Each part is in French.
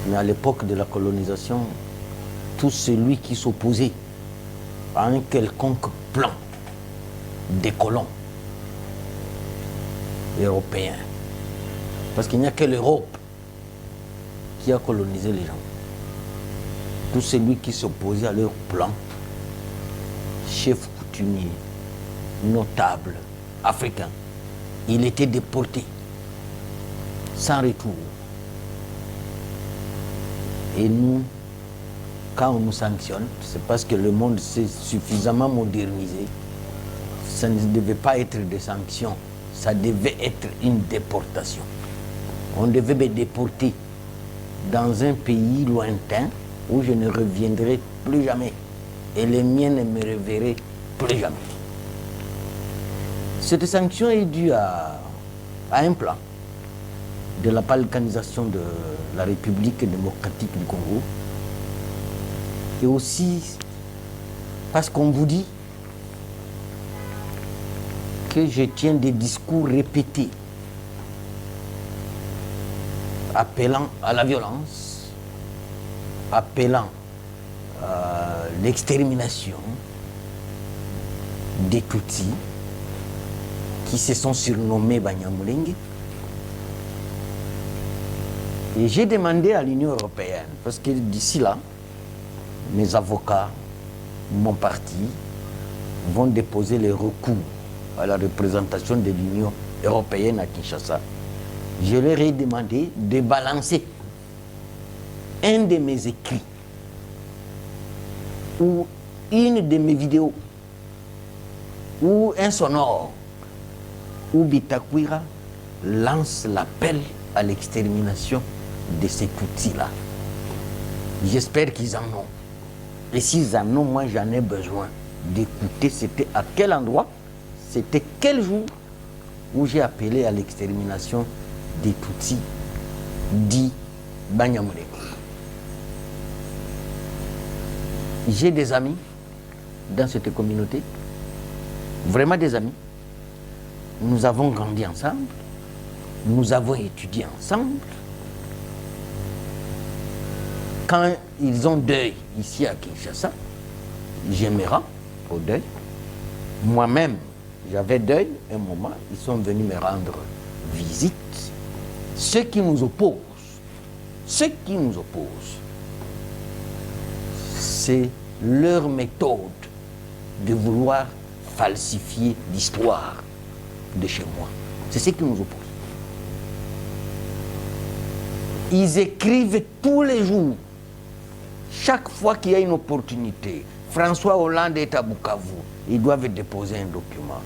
Mais à l'époque de la colonisation, tout celui qui s'opposait à un quelconque plan des colons européens, parce qu'il n'y a que l'Europe qui a colonisé les gens, tout celui qui s'opposait à leur plan, chef coutumier, notable, africain, il était déporté sans retour. Et nous, quand on nous sanctionne, c'est parce que le monde s'est suffisamment modernisé. Ça ne devait pas être des sanctions, ça devait être une déportation. On devait me déporter dans un pays lointain où je ne reviendrai plus jamais. Et les miens ne me reverraient plus jamais. Cette sanction est due à un plan de la balkanisation de la République démocratique du Congo. Et aussi parce qu'on vous dit que je tiens des discours répétés appelant à la violence, appelant à l'extermination des Tutsis qui se sont surnommés Banyamulenge. Et j'ai demandé à l'Union européenne, parce que d'ici là, mes avocats, mon parti, vont déposer les recours à la représentation de l'Union européenne à Kinshasa. Je leur ai demandé de balancer un de mes écrits ou une de mes vidéos ou un sonore où Bitakwira lance l'appel à l'extermination de ces Tutsis-là. J'espère qu'ils en ont. Et s'ils en ont, moi j'en ai besoin d'écouter c'était à quel endroit, c'était quel jour où j'ai appelé à l'extermination des Tutsis dits Banyamulenge. J'ai des amis dans cette communauté, vraiment des amis. Nous avons grandi ensemble, nous avons étudié ensemble. Quand ils ont deuil ici à Kinshasa, je me rends au deuil. Moi-même, j'avais deuil un moment, ils sont venus me rendre visite. Ce qui nous oppose, c'est leur méthode de vouloir falsifier l'histoire de chez moi. C'est ce qui nous oppose. Ils écrivent tous les jours, chaque fois qu'il y a une opportunité. François Hollande est à Bukavu, ils doivent déposer un document.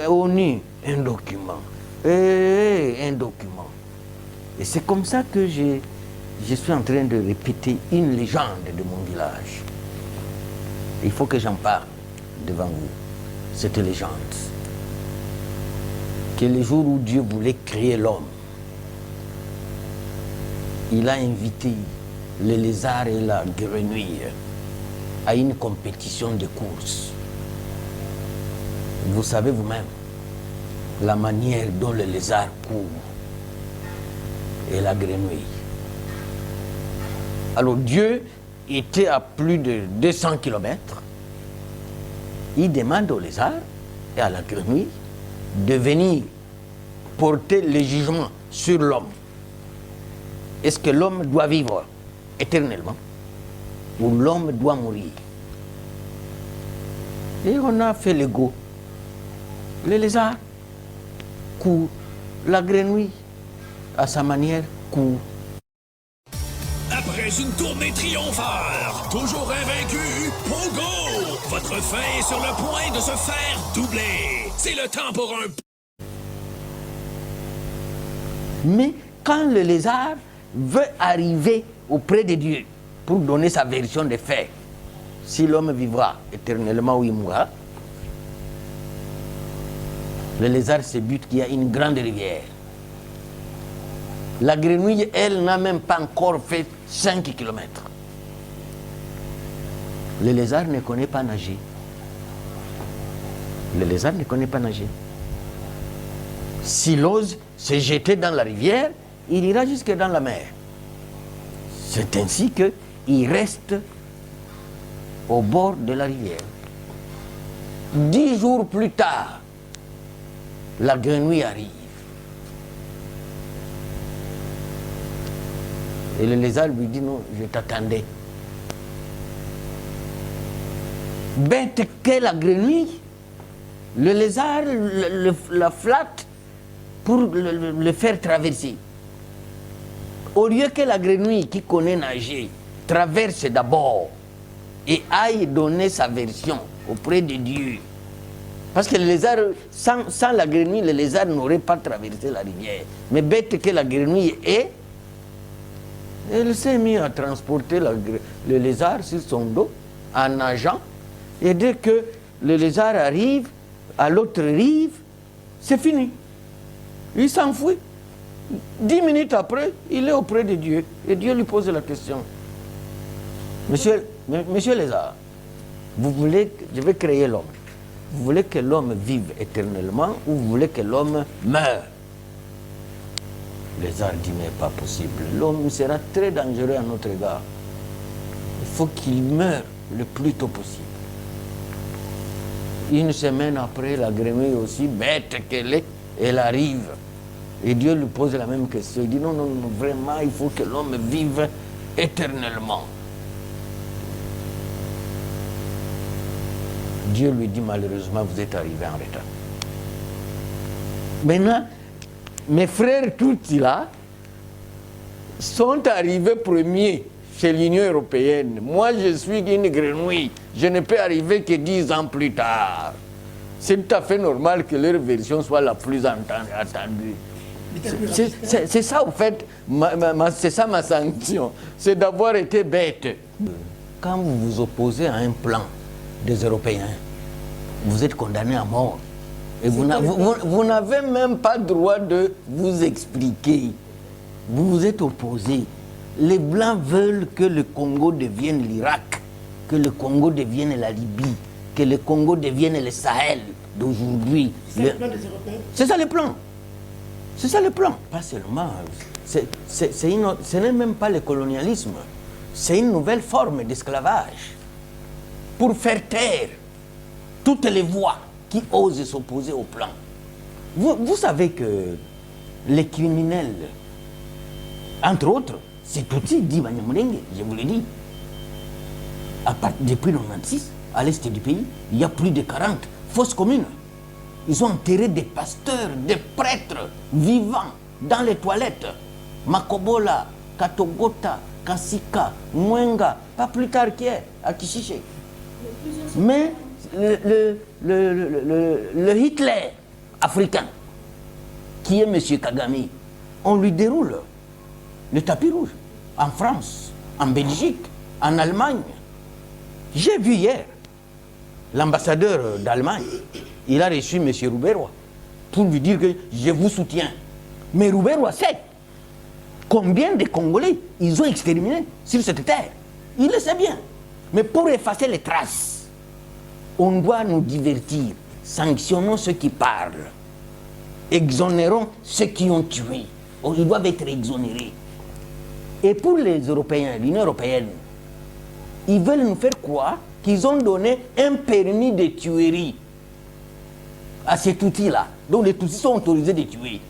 ONU, un document. Un document. Et c'est comme ça que je suis en train de répéter une légende de mon village. Il faut que j'en parle devant vous, cette légende. Que le jour où Dieu voulait créer l'homme, il a invité le lézard et la grenouille à une compétition de course. Vous savez vous-même la manière dont le lézard court et la grenouille. Alors Dieu était à plus de 200 km. Il demande au lézard et à la grenouille de venir porter le jugement sur l'homme. Est-ce que l'homme doit vivre éternellement ou l'homme doit mourir? Et on a fait le go. Le lézard court, la grenouille, à sa manière, court. Après une tournée triomphale, toujours invaincu, Pogo! Votre fin est sur le point de se faire doubler. C'est le temps pour un... Mais quand le lézard veut arriver auprès de Dieu pour donner sa version des faits, si l'homme vivra éternellement ou il mourra, le lézard se bute qu'il y a une grande rivière. La grenouille, elle, n'a même pas encore fait 5 km. Le lézard ne connaît pas nager. Le lézard ne connaît pas nager. S'il ose se jeter dans la rivière, il ira jusque dans la mer. C'est ainsi qu'ils restent au bord de la rivière. 10 jours plus tard, la grenouille arrive. Et le lézard lui dit non, je t'attendais. Bête qu'est la grenouille, le lézard la flatte pour le faire traverser. Au lieu que la grenouille qui connaît nager traverse d'abord et aille donner sa version auprès de Dieu. Parce que le lézard, sans la grenouille, le lézard n'aurait pas traversé la rivière. Mais bête que la grenouille est, elle s'est mise à transporter le lézard sur son dos en nageant. Et dès que le lézard arrive à l'autre rive, c'est fini. Il s'enfuit. 10 minutes après, il est auprès de Dieu. Et Dieu lui pose la question. Monsieur lézard, vous voulez, je vais créer l'homme. Vous voulez que l'homme vive éternellement ou vous voulez que l'homme meure? Le lézard dit, mais pas possible. L'homme sera très dangereux à notre égard. Il faut qu'il meure le plus tôt possible. Une semaine après, la grenouille aussi, bête qu'elle est, elle arrive. Et Dieu lui pose la même question. Il dit, non, non, non, vraiment, il faut que l'homme vive éternellement. Dieu lui dit, malheureusement, vous êtes arrivé en retard. Maintenant, mes frères tous là sont arrivés premiers chez l'Union européenne. Moi, je suis une grenouille. Je ne peux arriver que 10 ans plus tard. C'est tout à fait normal que leur version soit la plus attendue. C'est ça, au fait, c'est ça ma sanction. C'est d'avoir été bête. Quand vous vous opposez à un plan des Européens, vous êtes condamné à mort. Et vous n'avez même pas le droit de vous expliquer. Vous vous êtes opposé. Les Blancs veulent que le Congo devienne l'Irak, que le Congo devienne la Libye, que le Congo devienne le Sahel d'aujourd'hui. C'est le plan des Européens. C'est ça le plan. C'est ça le plan. Pas seulement. Ce n'est même pas le colonialisme. C'est une nouvelle forme d'esclavage. Pour faire taire toutes les voix qui osent s'opposer au plan. Vous savez que les criminels, entre autres, c'est Tutsi dit Banyamulenge, je vous le dis. Depuis 1996, à l'est du pays, il y a plus de 40 fausses communes. Ils ont enterré des pasteurs, des prêtres vivants dans les toilettes. Makobola, Katogota, Kasika, Mwenga, pas plus tard qu'hier, à Kishiché. Mais le Hitler africain, qui est M. Kagame, on lui déroule le tapis rouge en France, en Belgique, en Allemagne. J'ai vu hier l'ambassadeur d'Allemagne, il a reçu M. Rouberoy pour lui dire que je vous soutiens. Mais Rouberoy sait combien de Congolais ils ont exterminés sur cette terre. Il le sait bien. Mais pour effacer les traces, on doit nous divertir. Sanctionnons ceux qui parlent. Exonérons ceux qui ont tué. Ils doivent être exonérés. Et pour les Européens, l'Union européenne, ils veulent nous faire croire qu'ils ont donné un permis de tuerie à cet outil-là. Donc les Tutsis sont autorisés de tuer.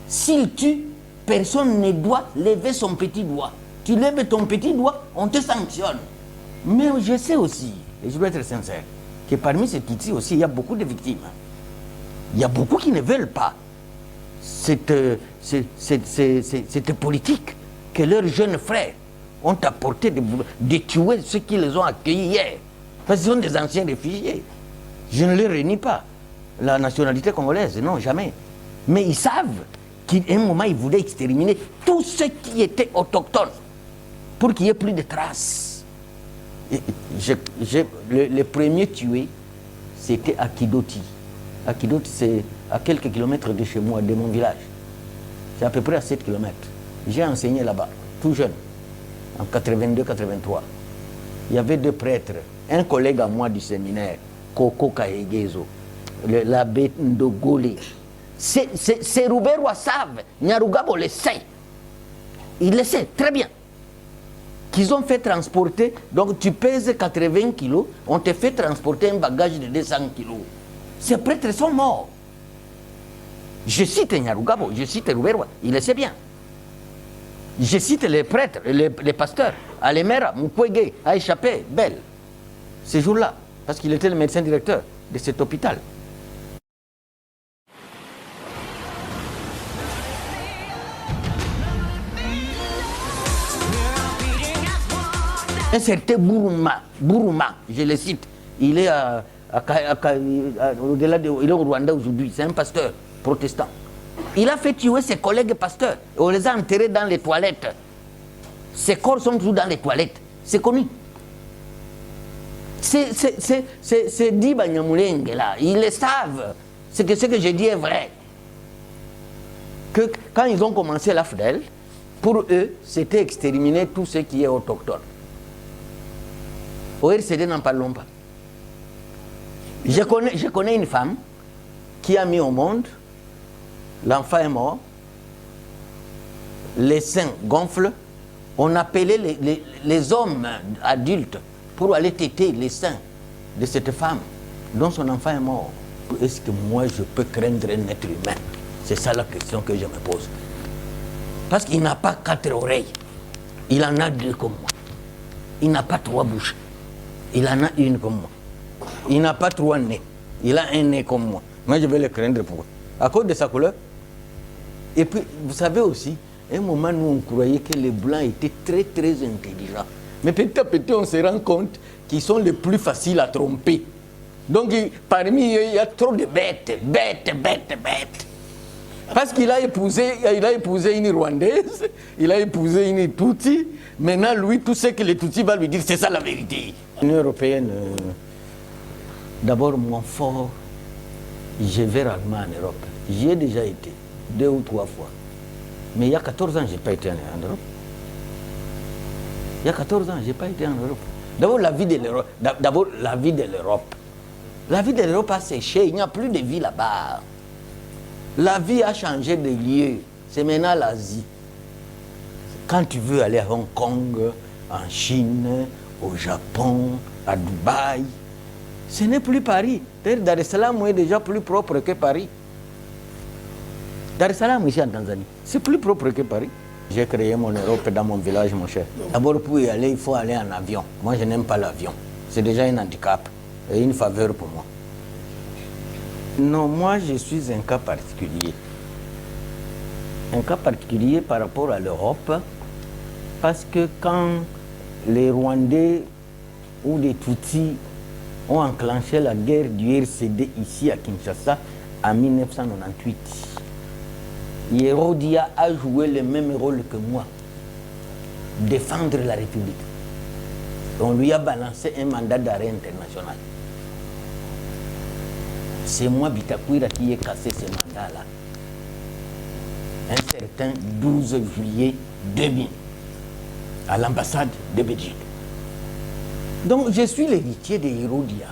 S'ils tuent, personne ne doit lever son petit doigt. Tu lèves ton petit doigt, on te sanctionne. Mais je sais aussi, et je dois être sincère, que parmi ces Tutsis aussi, il y a beaucoup de victimes. Il y a beaucoup qui ne veulent pas cette politique que leurs jeunes frères ont apporté de tuer ceux qui les ont accueillis hier. Parce qu'ils sont des anciens réfugiés. Je ne les renie pas. La nationalité congolaise, non, jamais. Mais ils savent qu'à un moment, ils voulaient exterminer tous ceux qui étaient autochtones pour qu'il n'y ait plus de traces. Le premier tué, c'était à Kidoti. À Kidoti, c'est à quelques kilomètres de chez moi, de mon village. C'est à peu près à 7 kilomètres. J'ai enseigné là-bas, tout jeune, en 82-83. Il y avait 2 prêtres, un collègue à moi du séminaire, Koko Kaegezo, l'abbé Ndogole. C'est Rouberoy savent, Nyarugabo le sait. Il le sait très bien. qu'ils ont fait transporter. Donc tu pèses 80 kilos, on te fait transporter un bagage de 200 kilos. Ces prêtres sont morts. Je cite Nyarugabo, je cite Ruberwa, il le sait bien. Je cite les prêtres, les pasteurs, Alemera, Mukwege, Aïchapé, Bell, ces jours-là, parce qu'il était le médecin directeur de cet hôpital. Un certain Bourouma, je le cite, il est au-delà il est au Rwanda aujourd'hui, c'est un pasteur protestant. Il a fait tuer ses collègues pasteurs, on les a enterrés dans les toilettes. Ses corps sont toujours dans les toilettes, c'est connu. C'est dit Banyamulenge là, ils le savent, ce que je dis est vrai. Que quand ils ont commencé l'AFDEL, pour eux, c'était exterminer tout ce qui est autochtone. Au RCD, n'en parlons pas. Je connais une femme qui a mis au monde, l'enfant est mort, les seins gonflent, on appelait les hommes adultes pour aller téter les seins de cette femme dont son enfant est mort. Est-ce que moi je peux craindre un être humain? C'est ça la question que je me pose. Parce qu'il n'a pas 4 oreilles, il en a 2 comme moi. Il n'a pas 3 bouches. Il en a une comme moi. Il n'a pas 3 nez. Il a un nez comme moi. Moi, je vais le craindre. Pourquoi? À cause de sa couleur. Et puis, vous savez aussi, à un moment, nous, on croyait que les Blancs étaient très, très intelligents. Mais petit à petit, on se rend compte qu'ils sont les plus faciles à tromper. Donc, parmi eux, il y a trop de bêtes. Parce qu'il a épousé une Rwandaise, il a épousé une Tutsi. Maintenant, lui, tout ce que les Tutsis vont lui dire, c'est ça la vérité. L'Union européenne, d'abord, mon fort, je vais rarement en Europe. J'y ai déjà été, 2 ou 3 fois. Mais il y a 14 ans, je n'ai pas été en Europe. Il y a 14 ans, je n'ai pas été en Europe. D'abord, la vie de l'Europe. La vie de l'Europe a séché, il n'y a plus de vie là-bas. La vie a changé de lieu. C'est maintenant l'Asie. Quand tu veux aller à Hong Kong, en Chine, au Japon, à Dubaï, ce n'est plus Paris. D'ailleurs, Dar es Salaam est déjà plus propre que Paris. Dar es Salaam, ici en Tanzanie, c'est plus propre que Paris. J'ai créé mon Europe dans mon village, mon cher. D'abord, pour y aller, il faut aller en avion. Moi, je n'aime pas l'avion. C'est déjà un handicap et une faveur pour moi. Non, moi, je suis un cas particulier. Un cas particulier par rapport à l'Europe, parce que quand les Rwandais ou les Tutsis ont enclenché la guerre du RCD ici à Kinshasa en 1998, Yerodia a joué le même rôle que moi, défendre la République. On lui a balancé un mandat d'arrêt international. C'est moi, Bitakwira, qui ai cassé ce mandat-là. Un certain 12 juillet 2000, à l'ambassade de Belgique. Donc, je suis l'héritier de Yerodia.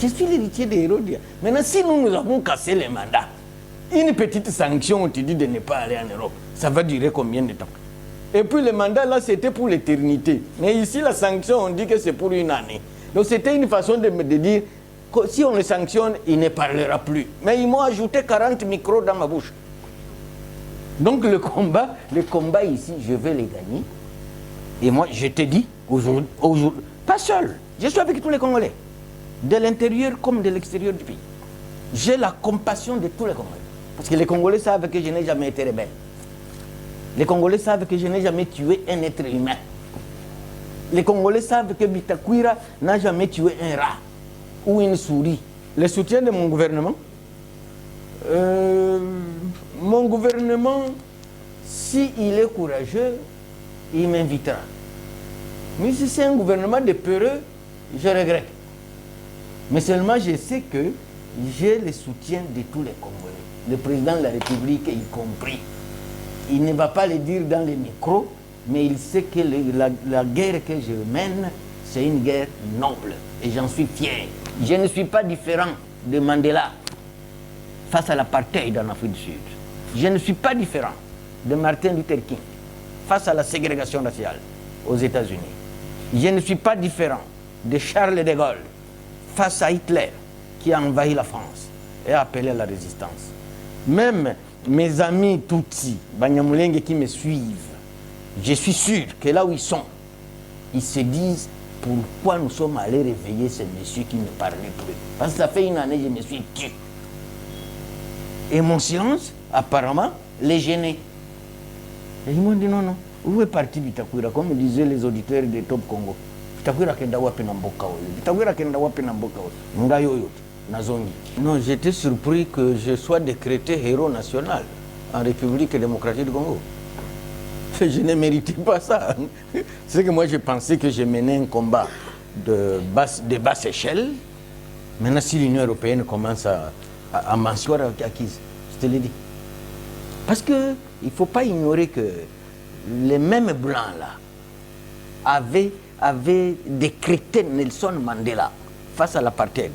Je suis l'héritier de Yerodia. Maintenant, si nous avons cassé les mandats, une petite sanction, on te dit de ne pas aller en Europe, ça va durer combien de temps? Et puis, le mandat, là, c'était pour l'éternité. Mais ici, la sanction, on dit que c'est pour une année. Donc, c'était une façon de dire, si on le sanctionne, il ne parlera plus. Mais ils m'ont ajouté 40 micros dans ma bouche. Donc le combat ici, je vais les gagner. Et moi, je te dis, aujourd'hui, pas seul, je suis avec tous les Congolais, de l'intérieur comme de l'extérieur du pays. J'ai la compassion de tous les Congolais. Parce que les Congolais savent que je n'ai jamais été rebelle. Les Congolais savent que je n'ai jamais tué un être humain. Les Congolais savent que Bitakwira n'a jamais tué un rat ou une souris. Le soutien de mon gouvernement, s'il est courageux, il m'invitera. Mais si c'est un gouvernement de peureux, je regrette. Mais seulement je sais que j'ai le soutien de tous les Congolais. Le président de la République y compris. Il ne va pas le dire dans les micros, mais il sait que la guerre que je mène, c'est une guerre noble. Et j'en suis fier. Je ne suis pas différent de Mandela face à l'apartheid en Afrique du Sud. Je ne suis pas différent de Martin Luther King face à la ségrégation raciale aux États-Unis. Je ne suis pas différent de Charles de Gaulle face à Hitler qui a envahi la France et a appelé à la résistance. Même mes amis Tutsi, Banyamulenge qui me suivent, je suis sûr que là où ils sont, ils se disent pourquoi nous sommes allés réveiller ce monsieur qui ne parlait plus. Parce que ça fait une année que je me suis tué. Et mon silence, apparemment, les gênait. Et ils m'ont dit non, non, où est parti Bitakwira, comme disaient les auditeurs de Top Congo. Bitakwira kenda wapi na mboka oyo. Bitakwira kenda wapi na mboka oyo. Ngayo yote, nazongi. Non, j'étais surpris que je sois décrété héros national en République démocratique du Congo. Je ne méritais pas ça. C'est que moi, je pensais que je menais un combat de basse échelle. Maintenant, si l'Union européenne commence à m'asseoir acquise, je te l'ai dit. Parce qu'il ne faut pas ignorer que les mêmes Blancs-là avaient décrété Nelson Mandela face à l'apartheid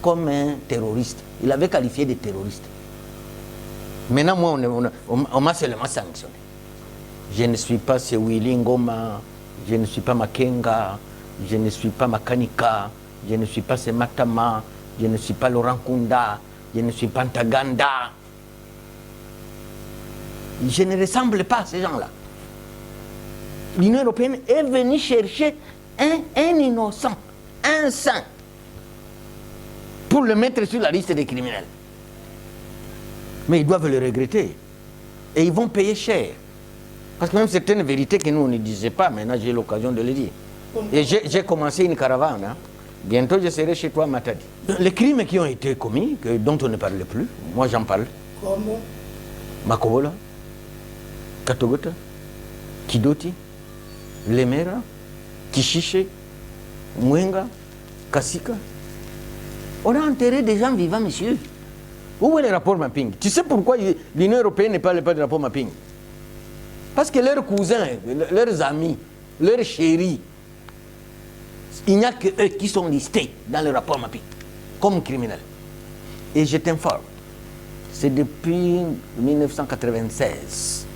comme un terroriste. Il avait qualifié de terroriste. Maintenant, moi, on m'a seulement sanctionné. Je ne suis pas Sewili Ngoma, je ne suis pas Makenga, je ne suis pas Makanika, je ne suis pas Sematama, je ne suis pas Laurent Kunda, je ne suis pas Ntaganda. Je ne ressemble pas à ces gens-là. L'Union européenne est venue chercher un innocent, un saint, pour le mettre sur la liste des criminels. Mais ils doivent le regretter. Et ils vont payer cher. Parce que même certaines vérités que nous on ne disait pas, maintenant j'ai l'occasion de le dire. Et j'ai commencé une caravane. Hein. Bientôt je serai chez toi à Matadi. Les crimes qui ont été commis, dont on ne parle plus, moi j'en parle. Comment? Makobola, Katogota, Kidoti, Lemera, Kishiche, Mwenga, Kasika. On a enterré des gens vivants, monsieur. Où est le rapport mapping? Tu sais pourquoi l'Union européenne ne parle pas de rapport mapping? Parce que leurs cousins, leurs amis, leurs chéris, il n'y a que eux qui sont listés dans le rapport mapping comme criminels. Et je t'informe, c'est depuis 1996.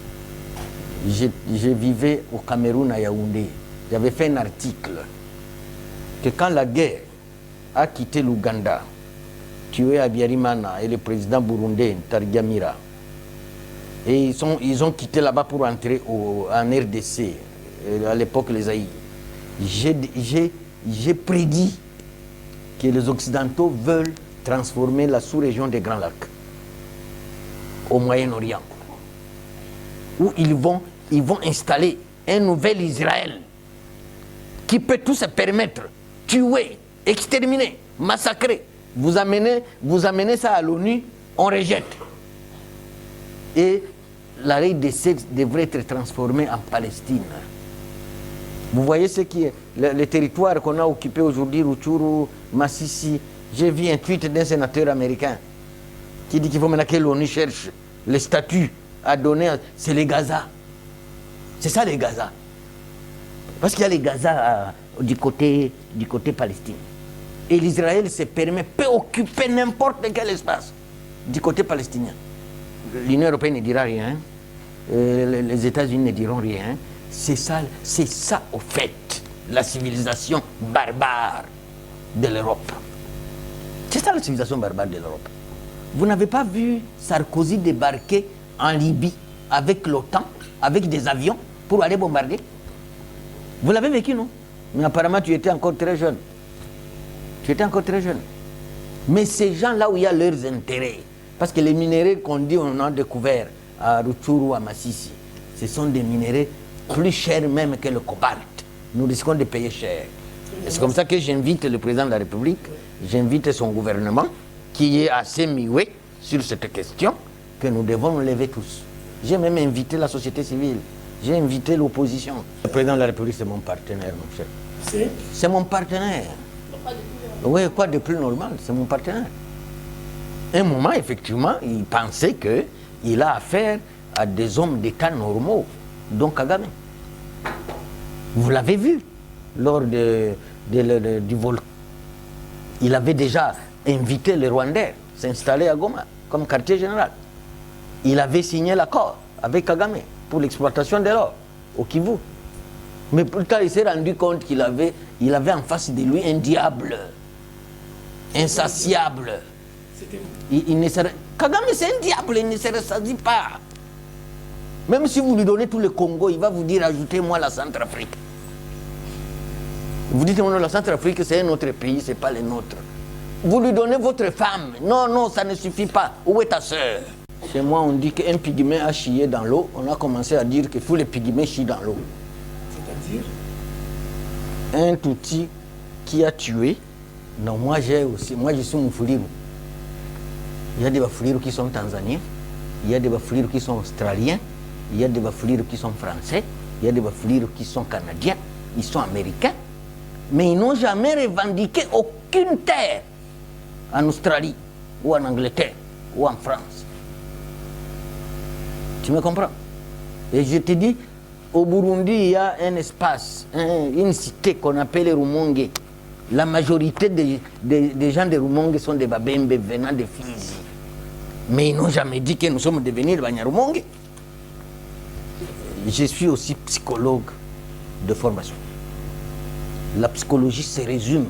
Je vivais au Cameroun à Yaoundé. J'avais fait un article que quand la guerre a quitté l'Ouganda, tué Habyarimana et le président burundais Targamira, et ils ont quitté là-bas pour entrer en RDC, à l'époque les Zaïre. J'ai prédit que les Occidentaux veulent transformer la sous-région des Grands Lacs au Moyen-Orient, où ils vont installer un nouvel Israël qui peut tout se permettre, tuer, exterminer, massacrer. Vous amenez ça à l'ONU, on rejette. Et la RDC devrait être transformée en Palestine. Vous voyez ce qui est le territoire qu'on a occupé aujourd'hui, Rutshuru, Massissi. J'ai vu un tweet d'un sénateur américain qui dit qu'il faut maintenant que l'ONU cherche le statut à donner. C'est les Gaza. C'est ça les Gaza. Parce qu'il y a les Gaza du côté palestinien. Et l'Israël peut occuper n'importe quel espace du côté palestinien. L'Union européenne ne dira rien, les États-Unis ne diront rien. C'est ça au fait, la civilisation barbare de l'Europe. C'est ça la civilisation barbare de l'Europe. Vous n'avez pas vu Sarkozy débarquer en Libye avec l'OTAN, avec des avions, pour aller bombarder? Vous l'avez vécu, non? Mais apparemment, tu étais encore très jeune. Tu étais encore très jeune. Mais ces gens là où il y a leurs intérêts, parce que les minéraux qu'on dit on a découvert à Rutshuru, à Massissi, ce sont des minéraux plus chers même que le cobalt. Nous risquons de payer cher. Et c'est comme ça que j'invite le président de la République, j'invite son gouvernement, qui est assez muet sur cette question, que nous devons nous lever tous. J'ai même invité la société civile, j'ai invité l'opposition. Le président de la République, c'est mon partenaire, mon cher. C'est mon partenaire. Oui, quoi de plus normal, c'est mon partenaire. À un moment, effectivement, il pensait qu'il a affaire à des hommes d'État normaux, dont Kagame. Vous l'avez vu lors du vol. Il avait déjà invité les Rwandais à s'installer à Goma comme quartier général. Il avait signé l'accord avec Kagame pour l'exploitation de l'or. au Kivu. Mais plus tard, il s'est rendu compte qu'il avait en face de lui un diable insatiable. Kagame, c'est un diable, il ne se rassasie pas. Même si vous lui donnez tout le Congo, il va vous dire ajoutez-moi la Centrafrique. Vous dites non, la Centrafrique c'est un autre pays, c'est pas le nôtre. Vous lui donnez votre femme. Non, non, ça ne suffit pas. Où est ta soeur? Chez moi, on dit qu'un pygmée a chié dans l'eau. On a commencé à dire que tous les pygmées chient dans l'eau. C'est-à-dire? Un Tutsi qui a tué. Non, moi je suis Mufuliro. Il y a des Bafuliro qui sont tanzaniens, il y a des Bafuliro qui sont australiens, il y a des Bafuliro qui sont français, il y a des Bafuliro qui sont canadiens, ils sont américains, mais ils n'ont jamais revendiqué aucune terre en Australie, ou en Angleterre, ou en France. Tu me comprends? Et je te dis, au Burundi, il y a un espace, une cité qu'on appelle Rumonge. La majorité des gens de Rumonge sont des Babembe venant de Fizi. Mais ils n'ont jamais dit que nous sommes devenus des Banyarumonge. Je suis aussi psychologue de formation. La psychologie se résume